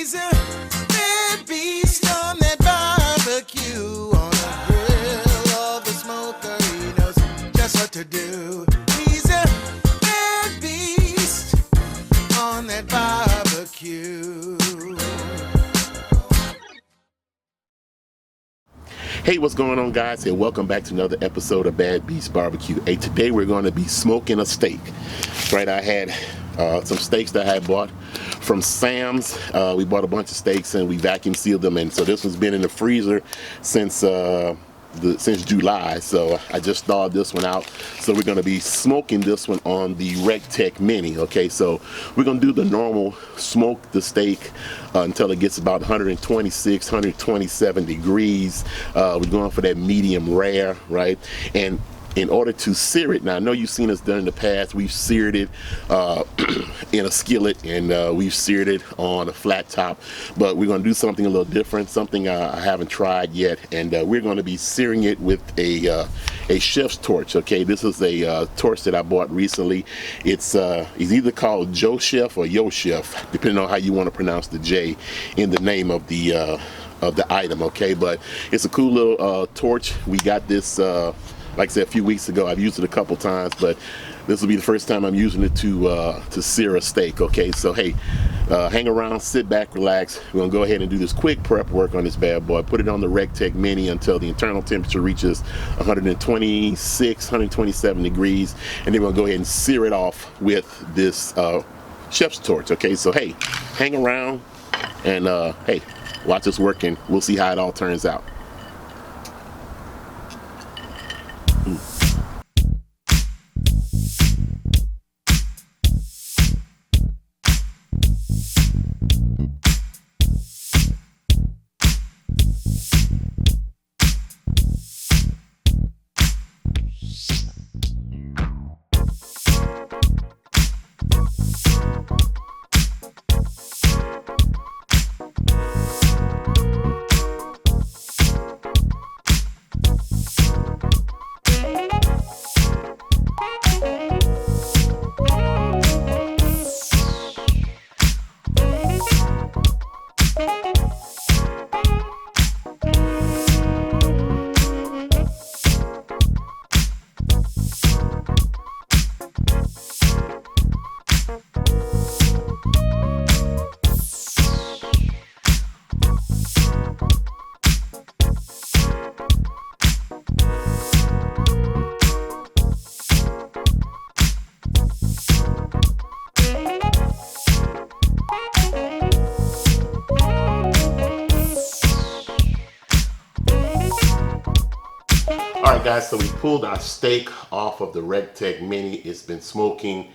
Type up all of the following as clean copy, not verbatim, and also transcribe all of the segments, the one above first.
He's a bad beast on that barbecue, on the grill or the smoker. He knows just what to do. He's a bad beast on that barbecue. Hey, what's going on, guys? And welcome back to another episode of Bad Beast Barbecue. Hey, today we're going to be smoking a steak. Right, I had some steaks that I had bought from Sam's. We bought a bunch of steaks and we vacuum sealed them, and so this one's been in the freezer since July. So I just thawed this one out. So we're going to be smoking this one on the Tec Mini. Okay, so we're going to do the normal smoke the steak until it gets about 126, 127 degrees. We're going for that medium rare, right? And in order to sear it, now I know you've seen us done in the past. We've seared it in a skillet, and we've seared it on a flat top, but we're going to do something a little different, something I haven't tried yet, and we're going to be searing it with a chef's torch. Okay, this is a torch that I bought recently. It's either called Joe Chef or Yo Chef, depending on how you want to pronounce the J in the name of the item. Okay, but it's a cool little torch. We got this like I said, a few weeks ago. I've used it a couple times, but this will be the first time I'm using it to sear a steak. Okay, so hey, hang around, sit back, relax. We're gonna go ahead and do this quick prep work on this bad boy. Put it on the Tec Mini until the internal temperature reaches 126, 127 degrees, and then we'll go ahead and sear it off with this chef's torch. Okay, so hey, hang around and hey, watch us work, and we'll see how it all turns out. Alright guys, so we pulled our steak off of the Tec Mini. It's been smoking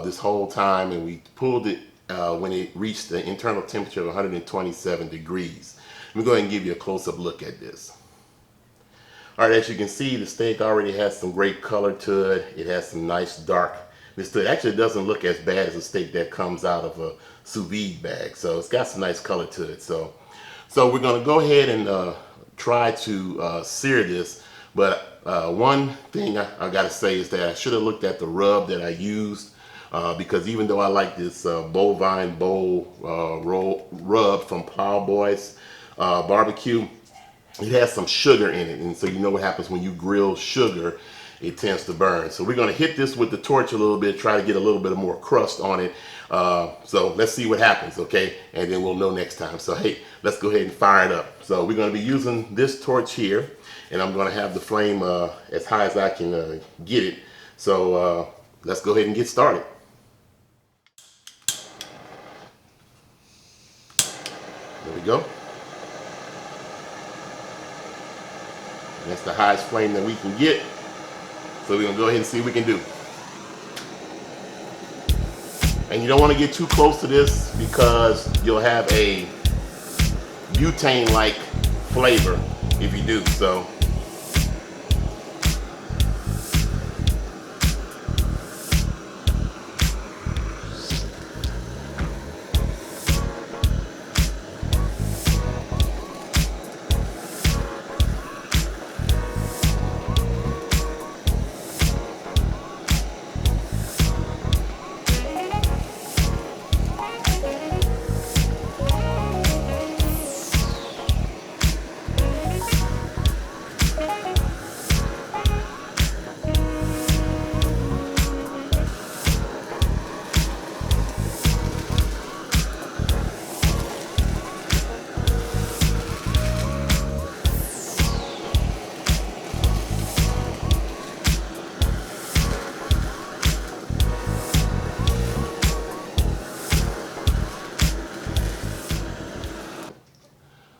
this whole time, and we pulled it when it reached the internal temperature of 127 degrees. Let me go ahead and give you a close-up look at this. Alright, as you can see, the steak already has some great color to it. It has some nice darkness to it. Actually, it doesn't look as bad as a steak that comes out of a sous vide bag. So it's got some nice color to it. So we're going to go ahead and try to sear this. But one thing I gotta say is that I should have looked at the rub that I used, because even though I like this bovine bowl rub from Plowboy's barbecue, it has some sugar in it, and so you know what happens when you grill sugar, it tends to burn. So we're gonna hit this with the torch a little bit, try to get a little bit more crust on it. So let's see what happens, okay? And then we'll know next time. So hey, let's go ahead and fire it up. So we're gonna be using this torch here, and I'm gonna have the flame as high as I can get it. So let's go ahead and get started. There we go. That's the highest flame that we can get. So we're gonna go ahead and see what we can do. And you don't want to get too close to this because you'll have a butane-like flavor if you do. So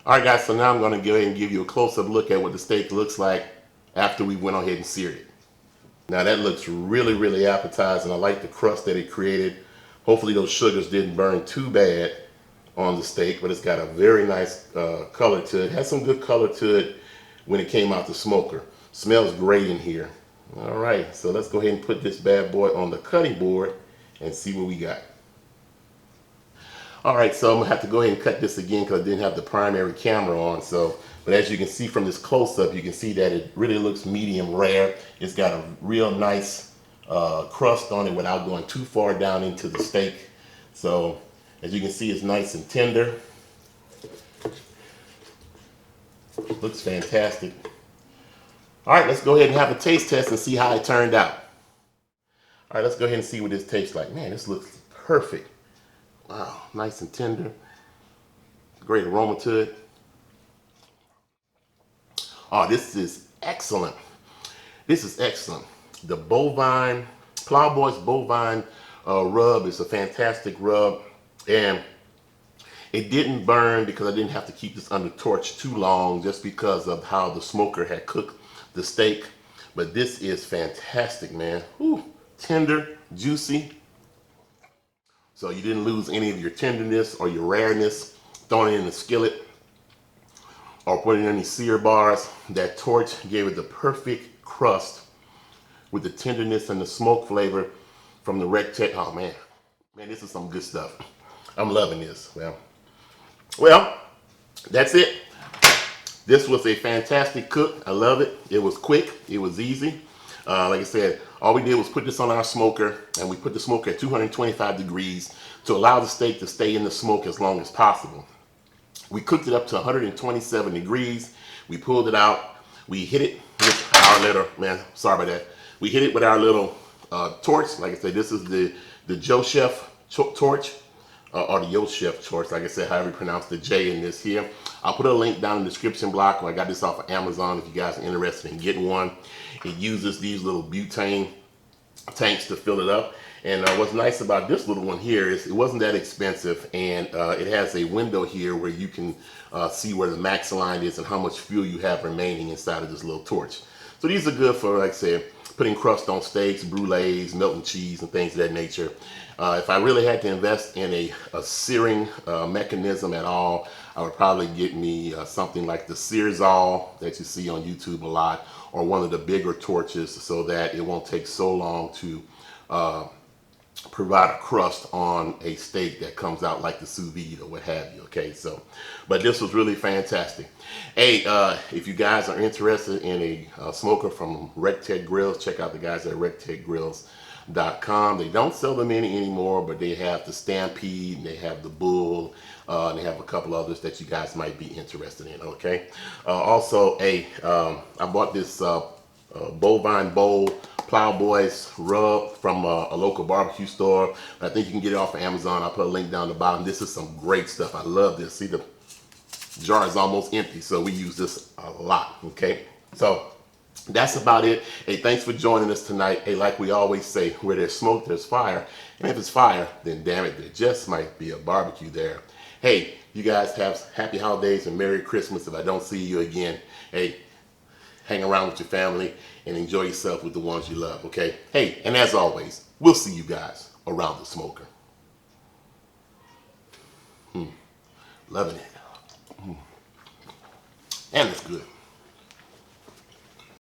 All right, guys, so now I'm going to go ahead and give you a close-up look at what the steak looks like after we went ahead and seared it. Now that looks really, really appetizing. I like the crust that it created. Hopefully those sugars didn't burn too bad on the steak, but it's got a very nice color to it. Has some good color to it when it came out the smoker. Smells great in here. All right, so let's go ahead and put this bad boy on the cutting board and see what we got. All right, so I'm gonna have to go ahead and cut this again because I didn't have the primary camera on. But as you can see from this close-up, you can see that it really looks medium rare. It's got a real nice crust on it without going too far down into the steak. So as you can see, it's nice and tender. Looks fantastic. All right, let's go ahead and have a taste test and see how it turned out. All right, let's go ahead and see what this tastes like. Man, this looks perfect. Wow, nice and tender. Great aroma to it. Oh, this is excellent. This is excellent. The bovine, Plowboy's bovine rub is a fantastic rub. And it didn't burn because I didn't have to keep this under torch too long just because of how the smoker had cooked the steak. But this is fantastic, man. Whew. Tender, juicy. So you didn't lose any of your tenderness or your rareness throwing it in the skillet or putting in any sear bars. That torch gave it the perfect crust with the tenderness and the smoke flavor from the Tec. Oh man, this is some good stuff. I'm loving this. Well, that's it. This was a fantastic cook. I love it. It was quick. It was easy. Like I said, all we did was put this on our smoker, and we put the smoker at 225 degrees to allow the steak to stay in the smoke as long as possible. We cooked it up to 127 degrees. We pulled it out. We hit it with our little, sorry about that. We hit it with our little torch. Like I said, this is the Joe Chef torch, or the Yo Chef torch, like I said, however you pronounce the J in this here. I'll put a link down in the description block. I got this off of Amazon if you guys are interested in getting one. It uses these little butane tanks to fill it up. And what's nice about this little one here is it wasn't that expensive, and it has a window here where you can see where the max line is and how much fuel you have remaining inside of this little torch. So these are good for, like I said, putting crust on steaks, brulees, melting cheese, and things of that nature. If I really had to invest in a searing mechanism at all, I would probably get me something like the Searzall that you see on YouTube a lot, or one of the bigger torches, so that it won't take so long to provide a crust on a steak that comes out like the sous vide or what have you. Okay, so, but this was really fantastic. Hey, if you guys are interested in a smoker from Tec Grills, check out the guys at tecgrills.com. They don't sell them anymore, but they have the Stampede, and they have the Bull, and they have a couple others that you guys might be interested in. Okay, also, I bought this bovine bowl Plowboy's rub from a local barbecue store. I think you can get it off of Amazon. I'll put a link down the bottom. This is some great stuff. I love this. See, the jar is almost empty, so we use this a lot. Okay, so that's about it. Hey, thanks for joining us tonight. Hey, like we always say, where there's smoke, there's fire. And if it's fire, then damn it, there just might be a barbecue there. Hey, you guys have happy holidays and Merry Christmas if I don't see you again. Hey, hang around with your family and enjoy yourself with the ones you love, okay? Hey, and as always, we'll see you guys around the smoker. Loving it. And it's good.